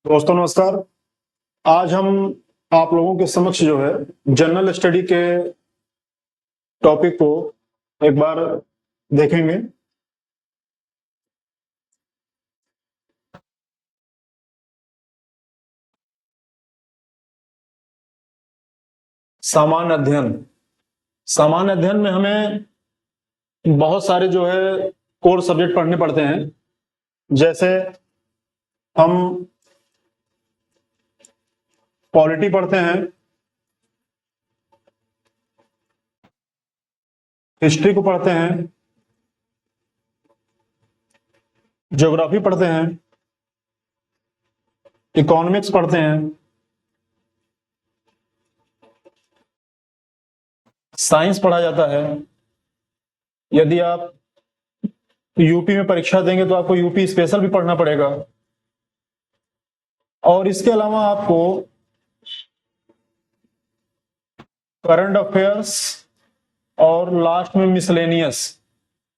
दोस्तों नमस्कार। आज हम आप लोगों के समक्ष जो है जनरल स्टडी के टॉपिक को एक बार देखेंगे। सामान्य अध्ययन। सामान्य अध्ययन में हमें बहुत सारे जो है कोर सब्जेक्ट पढ़ने पड़ते हैं। जैसे हम पॉलिटी पढ़ते हैं, हिस्ट्री को पढ़ते हैं, ज्योग्राफी पढ़ते हैं, इकोनॉमिक्स पढ़ते हैं, साइंस पढ़ा जाता है। यदि आप यूपी में परीक्षा देंगे तो आपको यूपी स्पेशल भी पढ़ना पड़ेगा। और इसके अलावा आपको करंट अफेयर्स और लास्ट में मिसलेनियस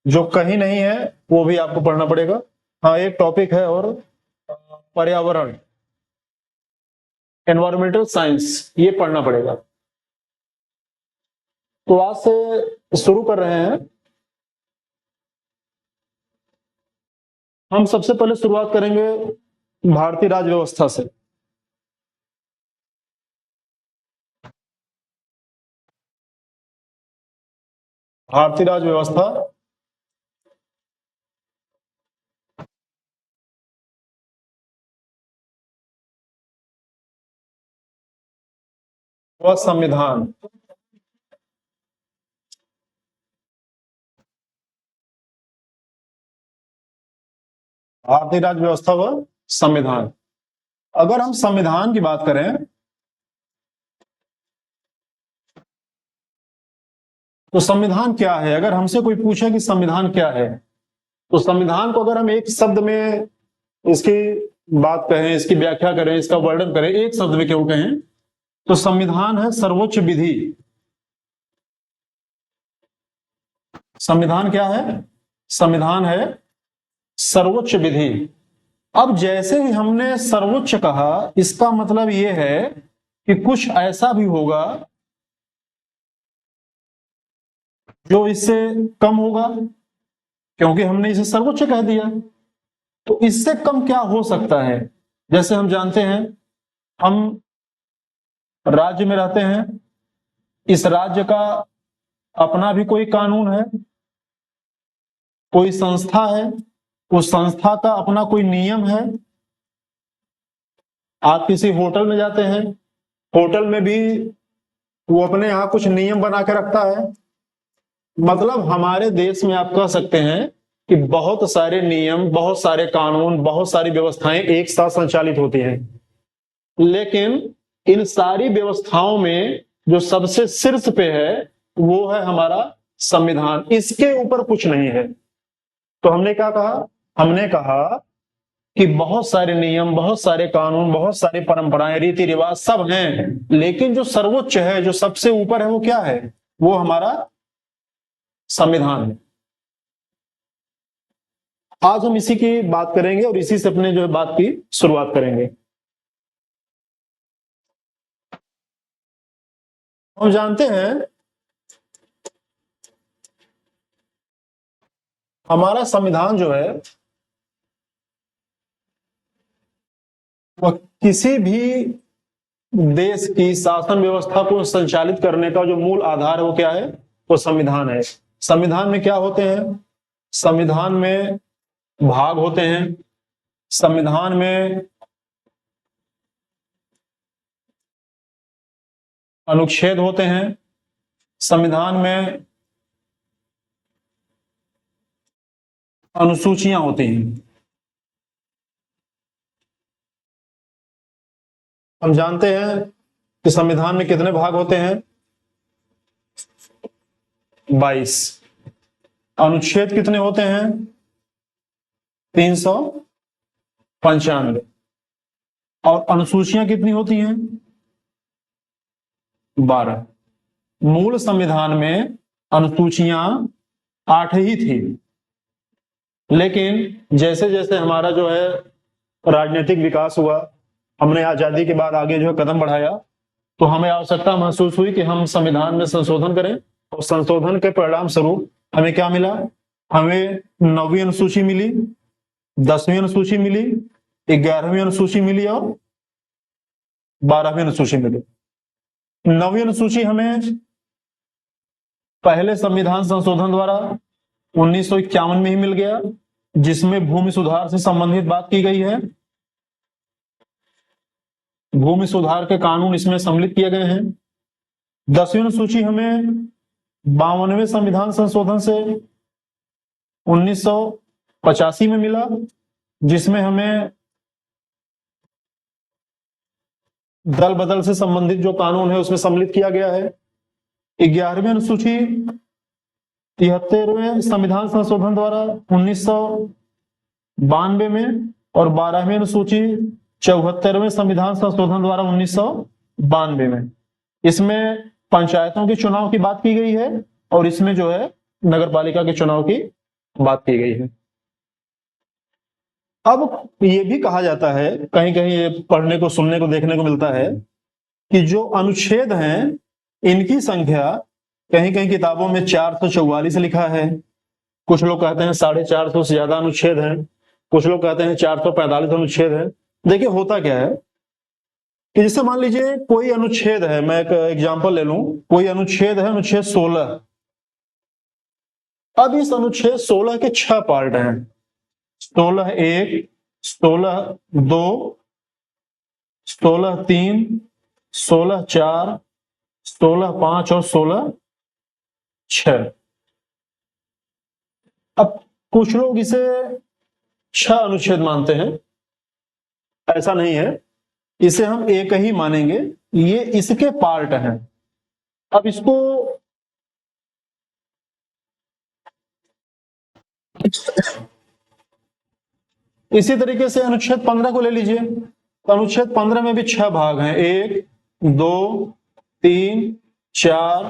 जो कहीं नहीं है वो भी आपको पढ़ना पड़ेगा। हाँ, एक टॉपिक है और पर्यावरण, एनवायरमेंटल साइंस, ये पढ़ना पड़ेगा। तो आज से शुरू कर रहे हैं। हम सबसे पहले शुरुआत करेंगे भारतीय राज्य व्यवस्था से। भारतीय राज्य व्यवस्था व संविधान। भारतीय राज्य व्यवस्था व संविधान। अगर हम संविधान की बात करें तो संविधान क्या है? अगर हमसे कोई पूछे कि संविधान क्या है तो संविधान को अगर हम एक शब्द में इसकी बात कहें, इसकी व्याख्या करें, इसका वर्णन करें, एक शब्द में क्यों कहें तो संविधान है सर्वोच्च विधि। संविधान क्या है? संविधान है सर्वोच्च विधि। अब जैसे ही हमने सर्वोच्च कहा, इसका मतलब यह है कि कुछ ऐसा भी होगा जो इससे कम होगा, क्योंकि हमने इसे सर्वोच्च कह दिया। तो इससे कम क्या हो सकता है? जैसे हम जानते हैं, हम राज्य में रहते हैं, इस राज्य का अपना भी कोई कानून है, कोई संस्था है, उस संस्था का अपना कोई नियम है। आप किसी होटल में जाते हैं, होटल में भी वो अपने यहां कुछ नियम बना के रखता है। मतलब हमारे देश में आप कह सकते हैं कि बहुत सारे नियम, बहुत सारे कानून, बहुत सारी व्यवस्थाएं एक साथ संचालित होती हैं, लेकिन इन सारी व्यवस्थाओं में जो सबसे शीर्ष पे है वो है हमारा संविधान। इसके ऊपर कुछ नहीं है। तो हमने क्या कहा? हमने कहा कि बहुत सारे नियम, बहुत सारे कानून, बहुत सारी परंपराएं, रीति रिवाज सब हैं, लेकिन जो सर्वोच्च है, जो सबसे ऊपर है, वो क्या है? वो हमारा संविधान है। आज हम इसी की बात करेंगे और इसी से अपने जो है बात की शुरुआत करेंगे। हम जानते हैं हमारा संविधान जो है वह किसी भी देश की शासन व्यवस्था को संचालित करने का जो मूल आधार है वो क्या है? वो संविधान है। संविधान में क्या होते हैं? संविधान में भाग होते हैं, संविधान में अनुच्छेद होते हैं, संविधान में अनुसूचियां होती हैं। हम जानते हैं कि संविधान में कितने भाग होते हैं? 22। अनुच्छेद कितने होते हैं? 395। और अनुसूचियां कितनी होती हैं? 12। मूल संविधान में अनुसूचियां 8 ही थी, लेकिन जैसे जैसे हमारा जो है राजनीतिक विकास हुआ, हमने आजादी के बाद आगे जो है कदम बढ़ाया, तो हमें आवश्यकता महसूस हुई कि हम संविधान में संशोधन करें, और संशोधन के परिणाम स्वरूप हमें क्या मिला? हमें 9वीं अनुसूची मिली, 10वीं अनुसूची मिली, 11वीं अनुसूची मिली और 12वीं अनुसूची मिली। 9वीं अनुसूची हमें पहले संविधान संशोधन द्वारा 1951 में ही मिल गया, जिसमें भूमि सुधार से संबंधित बात की गई है। भूमि सुधार के कानून इसमें सम्मिलित किए गए हैं। 10वीं अनुसूची हमें 52वें संविधान संशोधन से 1985 में मिला, जिसमें हमें दल बदल से संबंधित जो कानून है उसमें सम्मिलित किया गया है। 11वीं अनुसूची 73वें संविधान संशोधन द्वारा 1992 में, और 12वीं अनुसूची 74वें संविधान संशोधन द्वारा 1992 में। इसमें पंचायतों के चुनाव की बात की गई है, और इसमें जो है नगरपालिका के चुनाव की बात की गई है। अब ये भी कहा जाता है, कहीं कहीं ये पढ़ने को, सुनने को, देखने को मिलता है कि जो अनुच्छेद हैं इनकी संख्या कहीं कहीं किताबों में 444 लिखा है। कुछ लोग कहते हैं 450 से ज्यादा अनुच्छेद हैं, कुछ लोग कहते हैं 445 अनुच्छेद है। देखिए होता क्या है कि जैसे मान लीजिए कोई अनुच्छेद है, मैं एक एग्जांपल ले लूं, कोई अनुच्छेद है, अनुच्छेद 16। अब इस अनुच्छेद 16 के 6 पार्ट हैं, 16(1), 16(2), 16(3), 16(4), 16(5) और 16(6). अब कुछ लोग इसे 6 अनुच्छेद मानते हैं, ऐसा नहीं है, इसे हम एक ही मानेंगे, ये इसके पार्ट हैं। अब इसको इसी तरीके से अनुच्छेद 15 को ले लीजिए, तो अनुच्छेद 15 में भी 6 भाग हैं, 1, 2, 3, 4,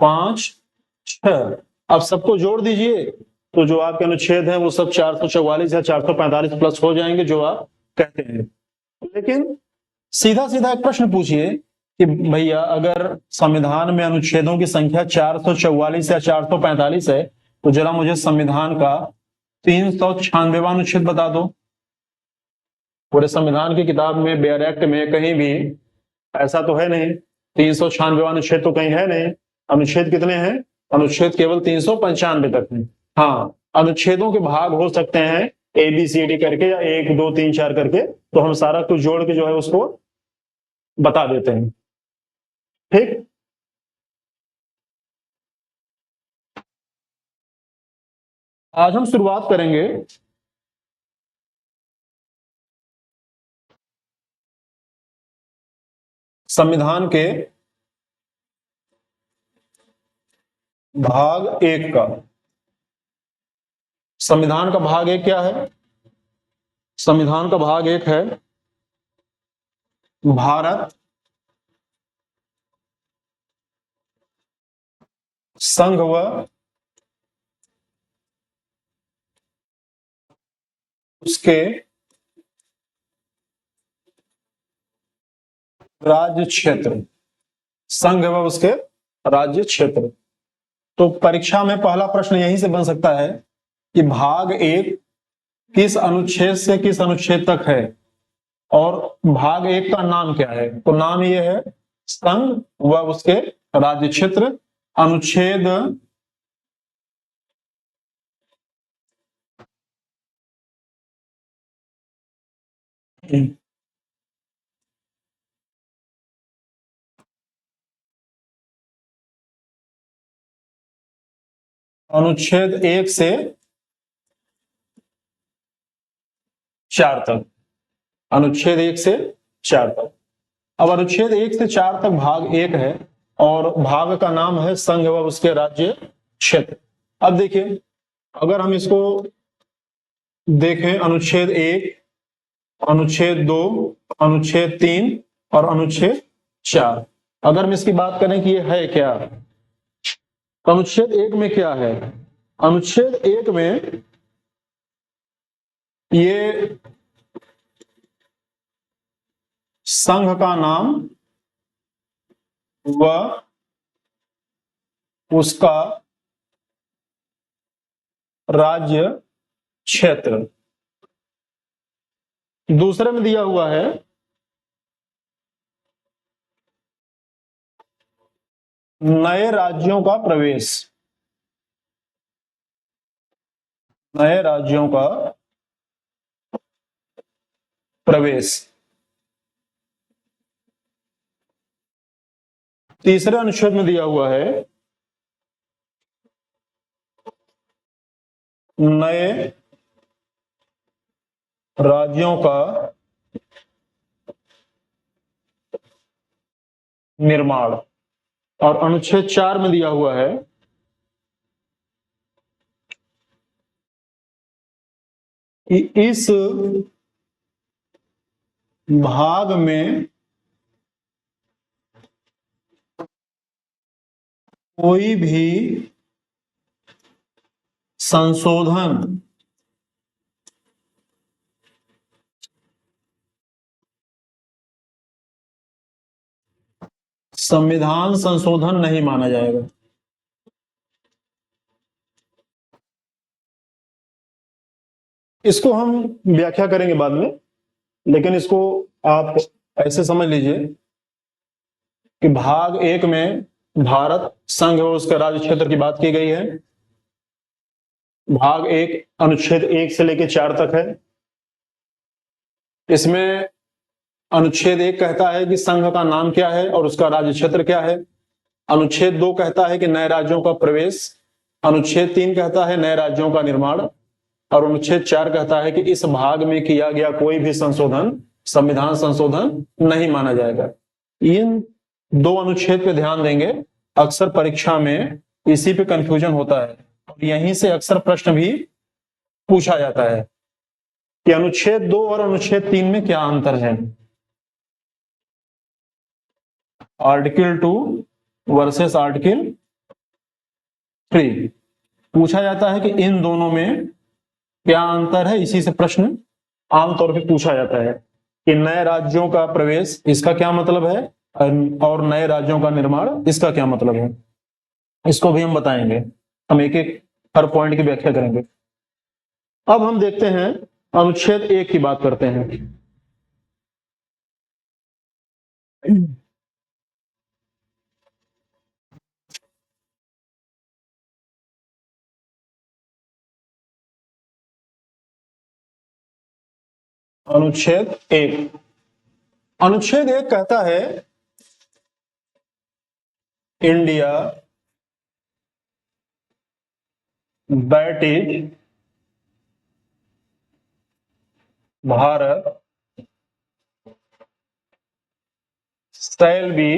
5, 6। अब सबको जोड़ दीजिए तो जो आपके अनुच्छेद है वो सब 444 या 445 प्लस हो जाएंगे, जो आप कहते हैं। लेकिन सीधा सीधा एक प्रश्न पूछिए कि भैया अगर संविधान में अनुच्छेदों की संख्या 444 या 445 है, तो जरा मुझे संविधान का 396वां अनुच्छेद बता दो। पूरे संविधान की किताब में, बेयर एक्ट में कहीं भी ऐसा तो है नहीं, 396वां अनुच्छेद तो कहीं है नहीं। अनुच्छेद कितने हैं? अनुच्छेद केवल 395 तक हैं। हाँ, अनुच्छेदों के भाग हो सकते हैं ABCD करके, या 1, 2, 3, 4 करके, तो हम सारा कुछ जोड़ के जो है उसको बता देते हैं। ठीक, आज हम शुरुआत करेंगे संविधान के भाग 1 का। संविधान का भाग 1 क्या है? संविधान का भाग 1 है भारत संघ व उसके राज्य क्षेत्र। संघ व उसके राज्य क्षेत्र। तो परीक्षा में पहला प्रश्न यहीं से बन सकता है कि भाग 1 किस अनुच्छेद से किस अनुच्छेद तक है, और भाग 1 का नाम क्या है? तो नाम ये है संघ व उसके राज्य क्षेत्र। अनुच्छेद अनुच्छेद 1 से 4 तक। अनुच्छेद 1 से 4 तक। अब अनुच्छेद 1 से 4 तक भाग 1 है, और भाग का नाम है संघ व उसके राज्य क्षेत्र। अब देखिए, अगर हम इसको देखें, अनुच्छेद 1, अनुच्छेद 2, अनुच्छेद 3 और अनुच्छेद 4, अगर हम इसकी बात करें कि ये है क्या, तो अनुच्छेद 1 में क्या है? अनुच्छेद 1 में ये संघ का नाम व उसका राज्य क्षेत्र। दूसरे में दिया हुआ है नए राज्यों का प्रवेश, नए राज्यों का प्रवेश। तीसरे अनुच्छेद में दिया हुआ है नए राज्यों का निर्माण। और अनुच्छेद 4 में दिया हुआ है कि इस भाग में कोई भी संशोधन संविधान संशोधन नहीं माना जाएगा। इसको हम व्याख्या करेंगे बाद में, लेकिन इसको आप ऐसे समझ लीजिए कि भाग 1 में भारत संघ और उसके राज्य क्षेत्र की बात की गई है। भाग 1 अनुच्छेद 1 से लेकर 4 तक है। इसमें अनुच्छेद 1 कहता है कि संघ का नाम क्या है और उसका राज्य क्षेत्र क्या है। अनुच्छेद 2 कहता है कि नए राज्यों का प्रवेश। अनुच्छेद 3 कहता है नए राज्यों का निर्माण। और अनुच्छेद 4 कहता है कि इस भाग में किया गया कोई भी संशोधन संविधान संशोधन नहीं माना जाएगा। इन 2 अनुच्छेद पे ध्यान देंगे, अक्सर परीक्षा में इसी पे कंफ्यूजन होता है और यहीं से अक्सर प्रश्न भी पूछा जाता है कि अनुच्छेद 2 और अनुच्छेद 3 में क्या अंतर है। आर्टिकल 2 वर्सेस आर्टिकल 3 पूछा जाता है कि इन दोनों में क्या अंतर है। इसी से प्रश्न आमतौर पे पूछा जाता है कि नए राज्यों का प्रवेश इसका क्या मतलब है और नए राज्यों का निर्माण इसका क्या मतलब है। इसको भी हम बताएंगे, हम एक एक हर पॉइंट की व्याख्या करेंगे। अब हम देखते हैं अनुच्छेद 1 की बात करते हैं। अनुच्छेद 1, अनुच्छेद 1 कहता है India that is Bharat shall be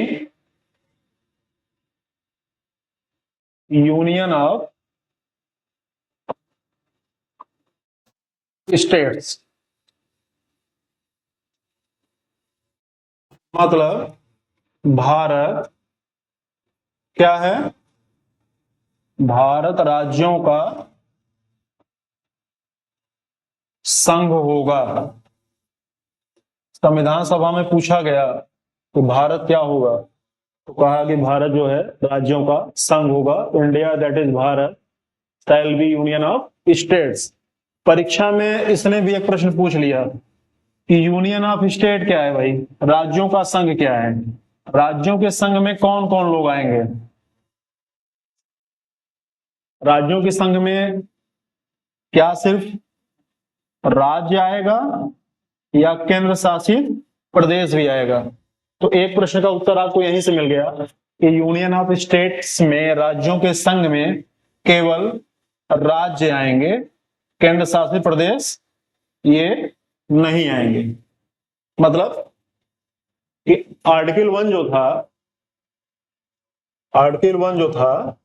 union of states. मतलब भारत क्या है, भारत राज्यों का संघ होगा। संविधान सभा में पूछा गया तो भारत क्या होगा, तो कहा कि भारत जो है राज्यों का संघ होगा। India that is Bharat shall be union of states. परीक्षा में इसने भी एक प्रश्न पूछ लिया कि यूनियन ऑफ स्टेट क्या है भाई, राज्यों का संघ क्या है। राज्यों के संघ में कौन कौन लोग आएंगे। राज्यों के संघ में क्या सिर्फ राज्य आएगा या केंद्र शासित प्रदेश भी आएगा। तो एक प्रश्न का उत्तर आपको यहीं से मिल गया कि यूनियन ऑफ स्टेट्स में राज्यों के संघ में केवल राज्य आएंगे, केंद्र शासित प्रदेश ये नहीं आएंगे। मतलब कि आर्टिकल 1 जो था, आर्टिकल 1 जो था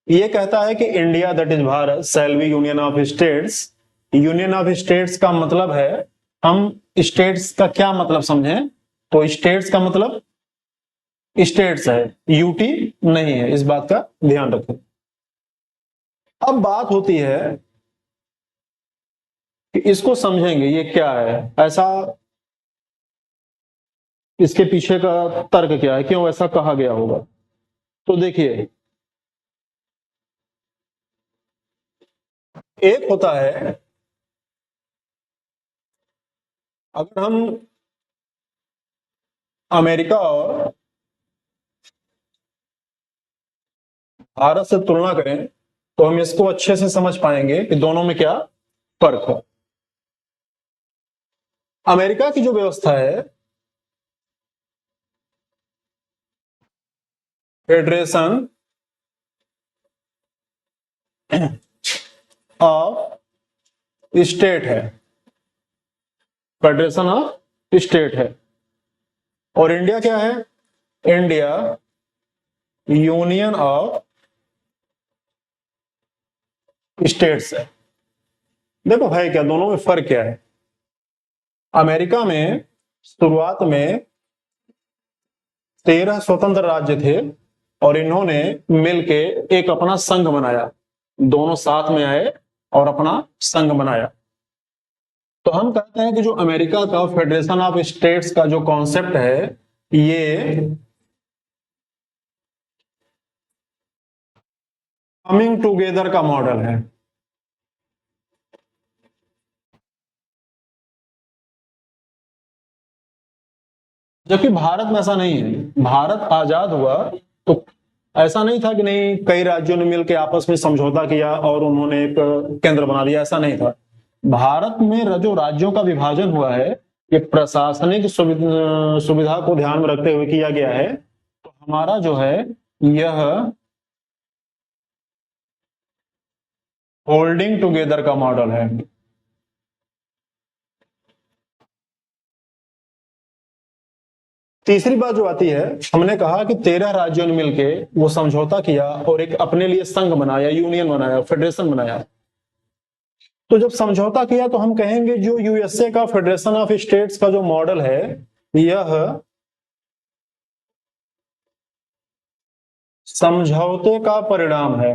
ये कहता है कि India that is Bharat shall be union of states. Union of states का मतलब है, हम स्टेट्स का क्या मतलब समझें, तो स्टेट्स का मतलब स्टेट्स है, यूटी नहीं है, इस बात का ध्यान रखें। अब बात होती है कि इसको समझेंगे ये क्या है। ऐसा इसके पीछे का तर्क क्या है, क्यों ऐसा कहा गया होगा? तो देखिए, एक होता है अगर हम अमेरिका और भारत से तुलना करें तो हम इसको अच्छे से समझ पाएंगे कि दोनों में क्या फर्क है। अमेरिका की जो व्यवस्था है, फेडरेशन ऑफ स्टेट है, फेडरेशन ऑफ स्टेट है। और इंडिया क्या है? इंडिया यूनियन ऑफ स्टेट्स है। देखो है क्या, दोनों में फर्क क्या है? अमेरिका में शुरुआत में 13 स्वतंत्र राज्य थे और इन्होंने मिलके एक अपना संघ बनाया, दोनों साथ में आए और अपना संघ बनाया। तो हम कहते हैं कि जो अमेरिका का फेडरेशन ऑफ स्टेट्स का जो कॉन्सेप्ट है, ये कमिंग टुगेदर का मॉडल है। जबकि भारत में ऐसा नहीं है। भारत आजाद हुआ तो ऐसा नहीं था कि नहीं कई राज्यों ने मिलकर आपस में समझौता किया और उन्होंने एक केंद्र बना दिया, ऐसा नहीं था। भारत में जो राज्यों का विभाजन हुआ है, ये प्रशासनिक सुविधा को ध्यान में रखते हुए किया गया है। तो हमारा जो है यह होल्डिंग टुगेदर का मॉडल है। तीसरी बात जो आती है, हमने कहा कि 13 राज्यों ने मिलके वो समझौता किया और एक अपने लिए संघ बनाया, यूनियन बनाया, फेडरेशन बनाया। तो जब समझौता किया तो हम कहेंगे जो यूएसए का फेडरेशन ऑफ स्टेट्स का जो मॉडल है, यह समझौते का परिणाम है।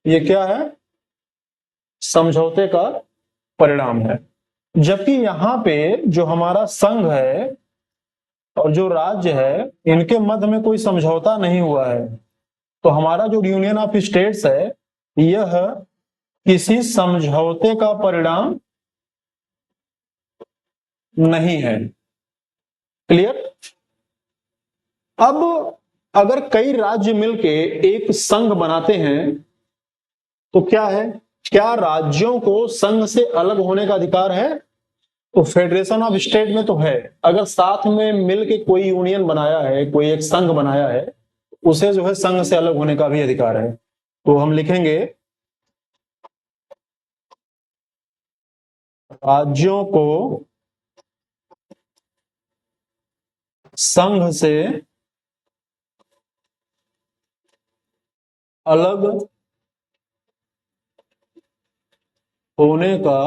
ये क्या है? समझौते का परिणाम है। जबकि यहां पे जो हमारा संघ है और जो राज्य है, इनके मध्य में कोई समझौता नहीं हुआ है। तो हमारा जो यूनियन ऑफ स्टेट्स है, यह किसी समझौते का परिणाम नहीं है। क्लियर? अब अगर कई राज्य मिलके एक संघ बनाते हैं तो क्या है, क्या राज्यों को संघ से अलग होने का अधिकार है? तो फेडरेशन ऑफ स्टेट में तो है। अगर साथ में मिलके कोई यूनियन बनाया है, कोई एक संघ बनाया है, उसे जो है संघ से अलग होने का भी अधिकार है। तो हम लिखेंगे राज्यों को संघ से अलग होने का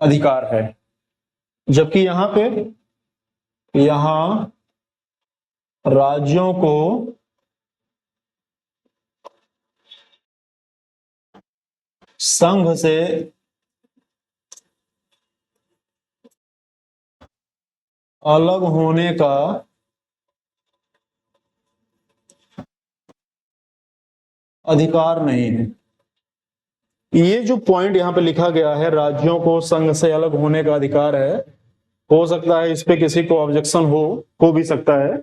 अधिकार है। जबकि यहां राज्यों को संघ से अलग होने का अधिकार नहीं है। ये जो पॉइंट यहां पे लिखा गया है, राज्यों को संघ से अलग होने का अधिकार है, हो सकता है इस पे किसी को ऑब्जेक्शन हो भी सकता है।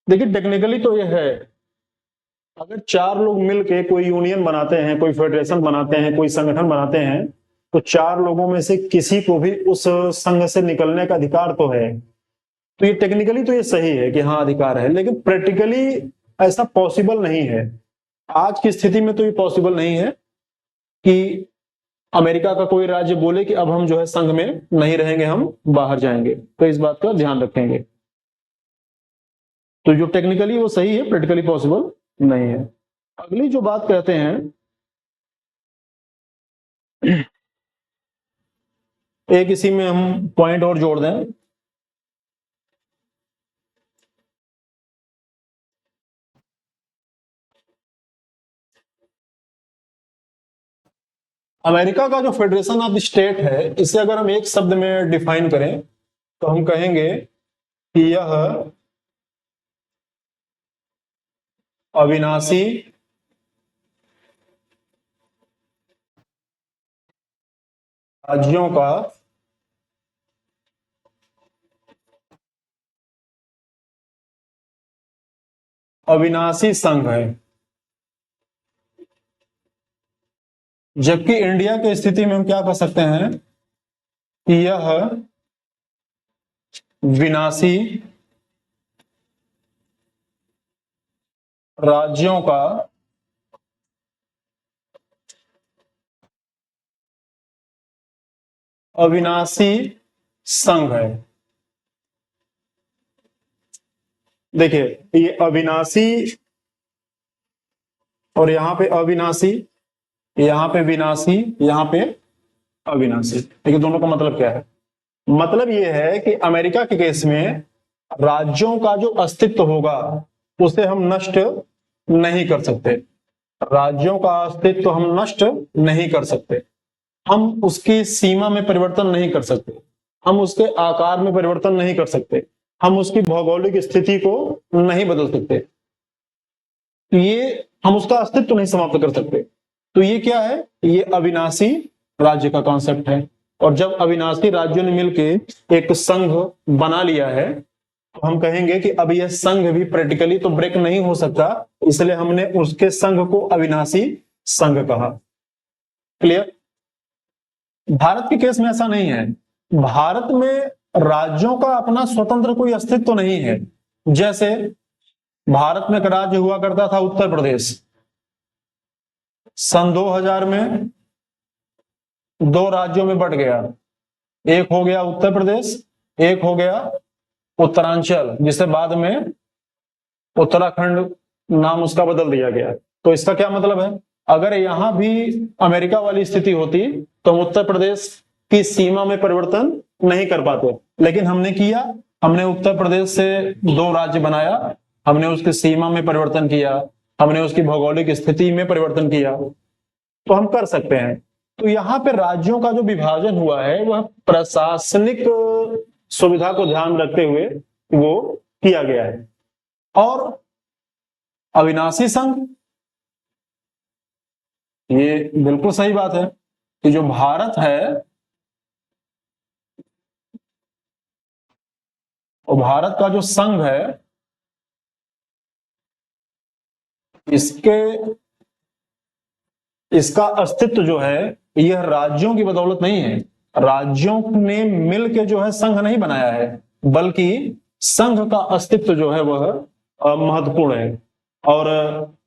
देखिए टेक्निकली तो ये है, अगर चार लोग मिलके कोई यूनियन बनाते हैं, कोई फेडरेशन बनाते हैं, कोई संगठन बनाते हैं, तो चार लोगों में से किसी को भी उस संघ से निकलने का अधिकार तो है। तो ये टेक्निकली तो ये सही है कि हाँ अधिकार है, लेकिन प्रैक्टिकली ऐसा पॉसिबल नहीं है। आज की स्थिति में तो ये पॉसिबल नहीं है कि अमेरिका का कोई राज्य बोले कि अब हम जो है संघ में नहीं रहेंगे, हम बाहर जाएंगे। तो इस बात का ध्यान रखेंगे। तो जो टेक्निकली वो सही है, प्रैक्टिकली पॉसिबल नहीं है। अगली जो बात कहते हैं, एक इसी में हम पॉइंट और जोड़ दें। अमेरिका का जो फेडरेशन ऑफ स्टेट है, इसे अगर हम एक शब्द में डिफाइन करें तो हम कहेंगे कि यह अविनाशी राज्यों का अविनाशी संघ है। जबकि इंडिया की स्थिति में हम क्या कह सकते हैं कि यह विनाशी राज्यों का अविनाशी संघ है। देखिए, ये अविनाशी और यहां पे अविनाशी, यहां पे विनाशी, यहां पे अविनाशी। देखिए दोनों का मतलब क्या है। मतलब ये है कि अमेरिका के केस में राज्यों का जो अस्तित्व होगा उसे हम नष्ट नहीं कर सकते। राज्यों का अस्तित्व हम नष्ट नहीं कर सकते। हम उसकी सीमा में परिवर्तन नहीं कर सकते। हम उसके आकार में परिवर्तन नहीं कर सकते। हम उसकी भौगोलिक स्थिति को नहीं बदल सकते। ये हम उसका अस्तित्व नहीं समाप्त कर सकते। तो ये क्या है? ये अविनाशी राज्य का कॉन्सेप्ट है। और जब अविनाशी राज्यों ने मिलकर एक संघ बना लिया है तो हम कहेंगे कि अब यह संघ भी प्रैक्टिकली तो ब्रेक नहीं हो सकता, इसलिए हमने उसके संघ को अविनाशी संघ कहा। क्लियर? भारत के केस में ऐसा नहीं है। भारत में राज्यों का अपना स्वतंत्र कोई अस्तित्व नहीं है। जैसे भारत में एक राज्य हुआ करता था उत्तर प्रदेश। सन 2000 में दो राज्यों में बंट गया। एक हो गया उत्तर प्रदेश, एक हो गया उत्तरांचल, जिसे बाद में उत्तराखंड नाम उसका बदल दिया गया। तो इसका क्या मतलब है? अगर यहां भी अमेरिका वाली स्थिति होती तो हम उत्तर प्रदेश की सीमा में परिवर्तन नहीं कर पाते, लेकिन हमने किया। हमने उत्तर प्रदेश से दो राज्य बनाया, हमने उसकी सीमा में परिवर्तन किया, हमने उसकी भौगोलिक स्थिति में परिवर्तन किया, तो हम कर सकते हैं। तो यहाँ पे राज्यों का जो विभाजन हुआ है वह प्रशासनिक सुविधा को ध्यान रखते हुए वो किया गया है। और अविनाशी संघ, ये बिल्कुल सही बात है कि जो भारत है और भारत का जो संघ है इसका अस्तित्व जो है यह राज्यों की बदौलत नहीं है। राज्यों ने मिलकर जो है संघ नहीं बनाया है, बल्कि संघ का अस्तित्व जो है वह महत्वपूर्ण है। और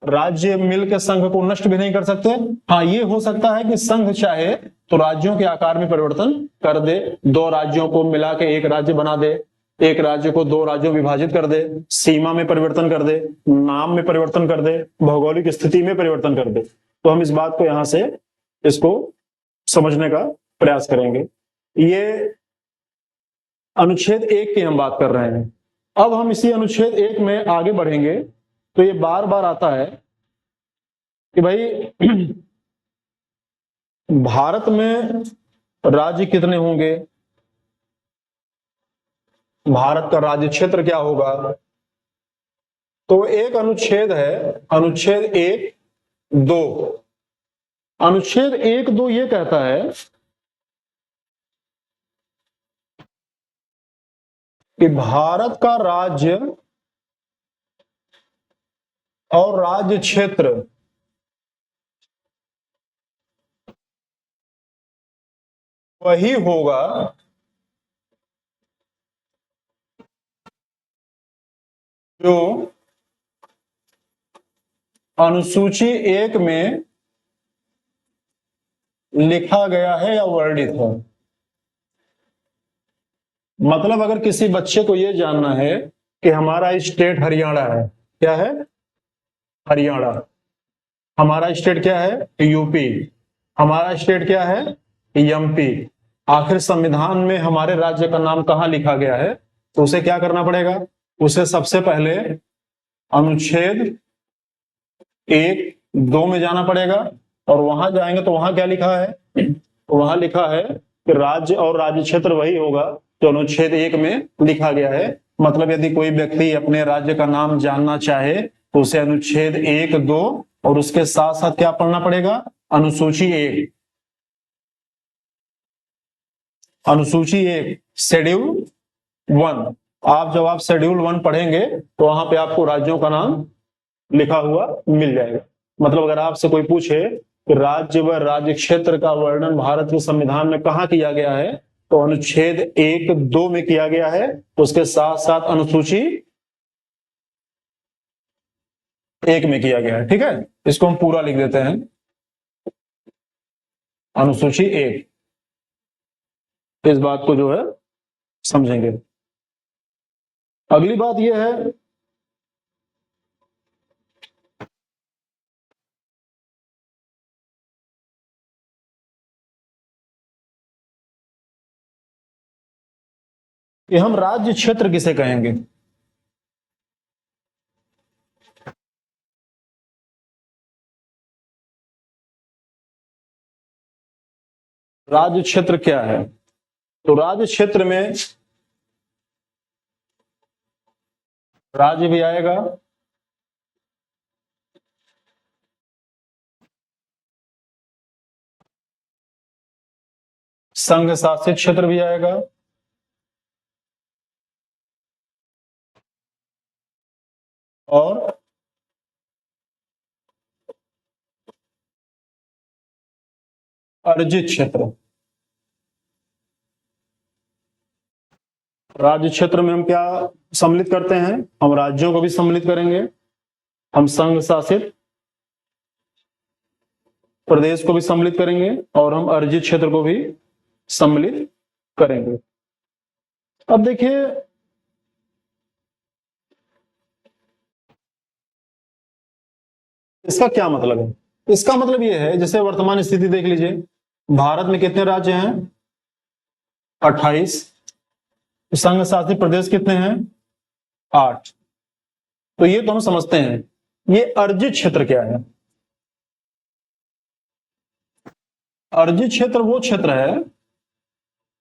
राज्य मिलकर संघ को नष्ट भी नहीं कर सकते। हाँ, ये हो सकता है कि संघ चाहे तो राज्यों के आकार में परिवर्तन कर दे, दो राज्यों को मिला के एक राज्य बना दे, एक राज्य को दो राज्यों विभाजित कर दे, सीमा में परिवर्तन कर दे, नाम में परिवर्तन कर दे, भौगोलिक स्थिति में परिवर्तन कर दे। तो हम इस बात को यहां से इसको समझने का प्रयास करेंगे। ये अनुच्छेद 1 की हम बात कर रहे हैं। अब हम इसी अनुच्छेद 1 में आगे बढ़ेंगे तो ये बार बार आता है कि भाई भारत में राज्य कितने होंगे, भारत का राज्य क्षेत्र क्या होगा। तो एक अनुच्छेद है, अनुच्छेद 1(2). अनुच्छेद 1(2) ये कहता है कि भारत का राज्य और राज्य क्षेत्र वही होगा जो अनुसूची 1 में लिखा गया है या वर्णित है। मतलब अगर किसी बच्चे को यह जानना है कि हमारा स्टेट हरियाणा है, क्या है? हरियाणा। हमारा स्टेट क्या है? यूपी। हमारा स्टेट क्या है? एमपी। आखिर संविधान में हमारे राज्य का नाम कहां लिखा गया है? तो उसे क्या करना पड़ेगा? उसे सबसे पहले अनुच्छेद 1(2) में जाना पड़ेगा। और वहां जाएंगे तो वहां क्या लिखा है, वहां लिखा है कि राज्य और राज्य क्षेत्र वही होगा जो अनुच्छेद 1 में लिखा गया है। मतलब यदि कोई व्यक्ति अपने राज्य का नाम जानना चाहे तो उसे अनुच्छेद 1, 2 और उसके साथ साथ क्या पढ़ना पड़ेगा, अनुसूची 1, अनुसूची 1 शेड्यूल 1। जब आप शेड्यूल 1 पढ़ेंगे तो वहां पे आपको राज्यों का नाम लिखा हुआ मिल जाएगा। मतलब अगर आपसे कोई पूछे कि राज्य व राज्य क्षेत्र का वर्णन भारत के संविधान में कहाँ किया गया है, तो अनुच्छेद 1, 2 में किया गया है, उसके साथ साथ अनुसूची 1 में किया गया है। ठीक है, इसको हम पूरा लिख देते हैं, अनुसूची 1। इस बात को जो है समझेंगे। अगली बात यह है कि हम राज्य क्षेत्र किसे कहेंगे। राज्य क्षेत्र क्या है, तो राज्य क्षेत्र में राज्य भी आएगा, संघ शासित क्षेत्र भी आएगा, और अर्जित क्षेत्र। राज्य क्षेत्र में हम क्या सम्मिलित करते हैं, हम राज्यों को भी सम्मिलित करेंगे, हम संघ शासित प्रदेश को भी सम्मिलित करेंगे, और हम अर्जित क्षेत्र को भी सम्मिलित करेंगे। अब देखिए, इसका क्या मतलब है। इसका मतलब यह है, जैसे वर्तमान स्थिति देख लीजिए, भारत में कितने राज्य हैं, 28। संघ शासित प्रदेश कितने हैं, 8। तो ये तो हम समझते हैं। ये अर्जित क्षेत्र क्या है, अर्जित क्षेत्र वो क्षेत्र है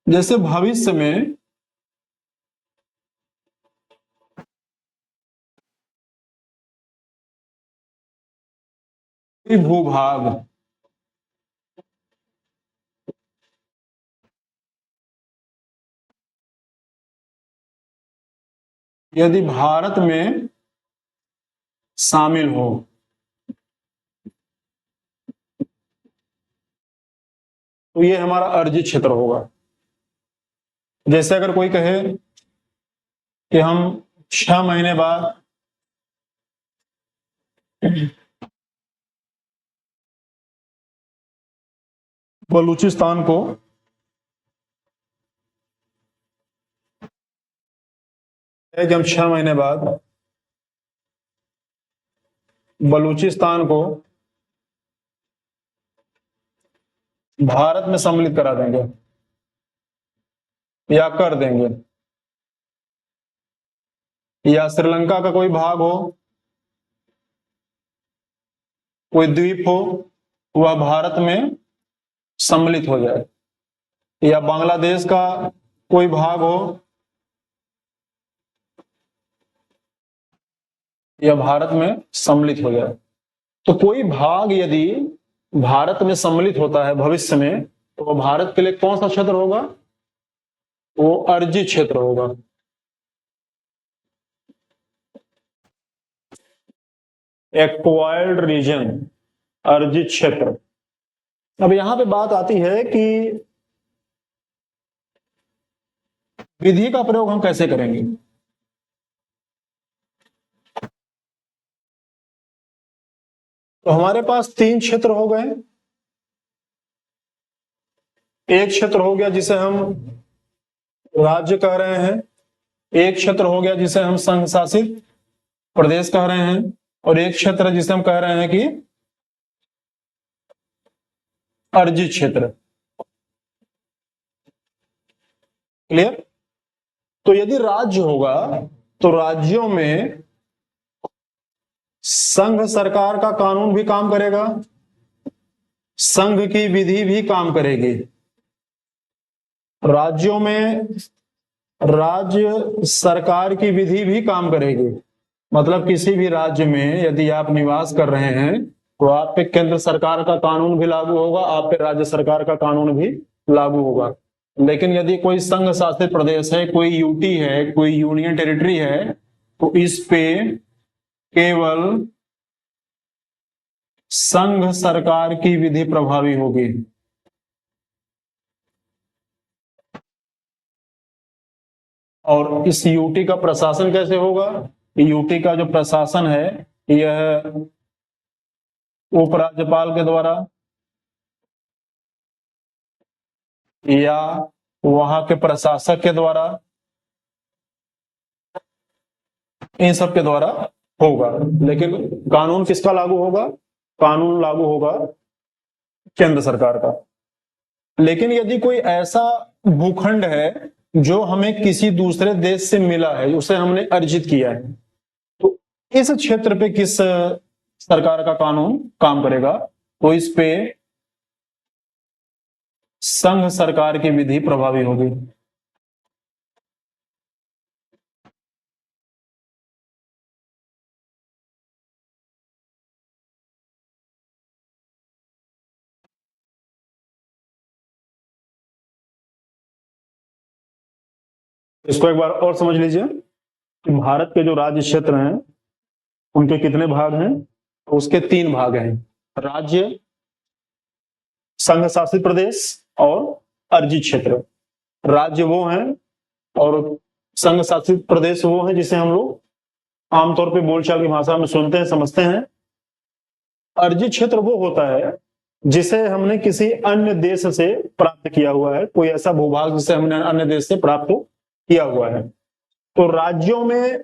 जैसे भविष्य में भूभाग यदि भारत में शामिल हो, तो ये हमारा अर्जित क्षेत्र होगा। जैसे अगर कोई कहे कि हम 6 महीने बाद बलूचिस्तान को कि हम 6 महीने बाद बलूचिस्तान को भारत में सम्मिलित करा देंगे या कर देंगे, या श्रीलंका का कोई भाग हो, कोई द्वीप हो, वह भारत में सम्मिलित हो जाए, या बांग्लादेश का कोई भाग हो या भारत में सम्मिलित हो जाए, तो कोई भाग यदि भारत में सम्मिलित होता है भविष्य में, तो वो भारत के लिए कौन सा क्षेत्र होगा, वो अर्जित क्षेत्र होगा। एक्वायर्ड रीजन, अर्जित क्षेत्र। अब यहां पे बात आती है कि विधि का प्रयोग हम कैसे करेंगे। तो हमारे पास 3 क्षेत्र हो गए। एक क्षेत्र हो गया जिसे हम राज्य कह रहे हैं, एक क्षेत्र हो गया जिसे हम संघ शासित प्रदेश कह रहे हैं, और एक क्षेत्र जिसे हम कह रहे हैं कि अर्जित क्षेत्र। क्लियर। तो यदि राज्य होगा तो राज्यों में संघ सरकार का कानून भी काम करेगा, संघ की विधि भी काम करेगी। राज्यों में राज्य सरकार की विधि भी काम करेगी। मतलब किसी भी राज्य में यदि आप निवास कर रहे हैं तो आप पे केंद्र सरकार का कानून भी लागू होगा, आप पे राज्य सरकार का कानून भी लागू होगा। लेकिन यदि कोई संघ शासित प्रदेश है, कोई यूटी है, कोई यूनियन टेरिटरी है, तो इस पे केवल संघ सरकार की विधि प्रभावी होगी। और इस यूटी का प्रशासन कैसे होगा? यूटी का जो प्रशासन है यह उपराज्यपाल के द्वारा या वहां के प्रशासक के द्वारा, इन सब के द्वारा होगा। लेकिन कानून किसका लागू होगा? कानून लागू होगा केंद्र सरकार का। लेकिन यदि कोई ऐसा भूखंड है जो हमें किसी दूसरे देश से मिला है, उसे हमने अर्जित किया है, तो इस क्षेत्र पे किस सरकार का कानून काम करेगा? तो इस पे संघ सरकार की विधि प्रभावी होगी। इसको एक बार और समझ लीजिए कि भारत के जो राज्य क्षेत्र हैं उनके कितने भाग हैं? तो उसके 3 भाग हैं, राज्य, संघ शासित प्रदेश और अर्जित क्षेत्र। राज्य वो हैं और संघ शासित प्रदेश वो हैं जिसे हम लोग आमतौर पे बोलचाल की भाषा में सुनते हैं, समझते हैं। अर्जित क्षेत्र वो होता है जिसे हमने किसी अन्य देश से प्राप्त किया हुआ है, कोई ऐसा भूभाग जिसे हमने अन्य देश से प्राप्त किया हुआ है। तो राज्यों में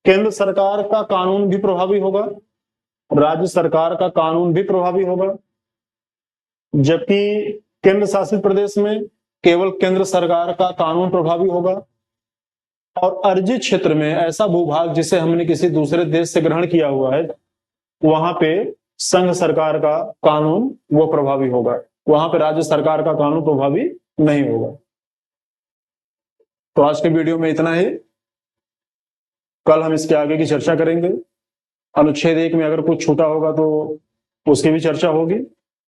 केंद्र सरकार का कानून भी प्रभावी होगा, राज्य सरकार का कानून भी प्रभावी होगा, जबकि केंद्र शासित प्रदेश में केवल केंद्र सरकार का कानून प्रभावी होगा। और अर्जित क्षेत्र में ऐसा भूभाग जिसे हमने किसी दूसरे देश से ग्रहण किया हुआ है, वहां पे संघ सरकार का कानून वो प्रभावी होगा, वहां पे राज्य सरकार का कानून प्रभावी नहीं होगा। तो आज के वीडियो में इतना ही। कल हम इसके आगे की चर्चा करेंगे। अनुच्छेद 1 में अगर कुछ छूटा होगा तो उसकी भी चर्चा होगी,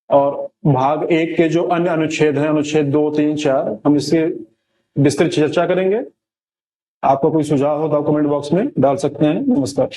और भाग 1 के जो अन्य अनुच्छेद हैं, अनुच्छेद 2, 3, 4, हम इसकी विस्तृत चर्चा करेंगे। आपका कोई सुझाव हो तो आप कमेंट बॉक्स में डाल सकते हैं। नमस्कार।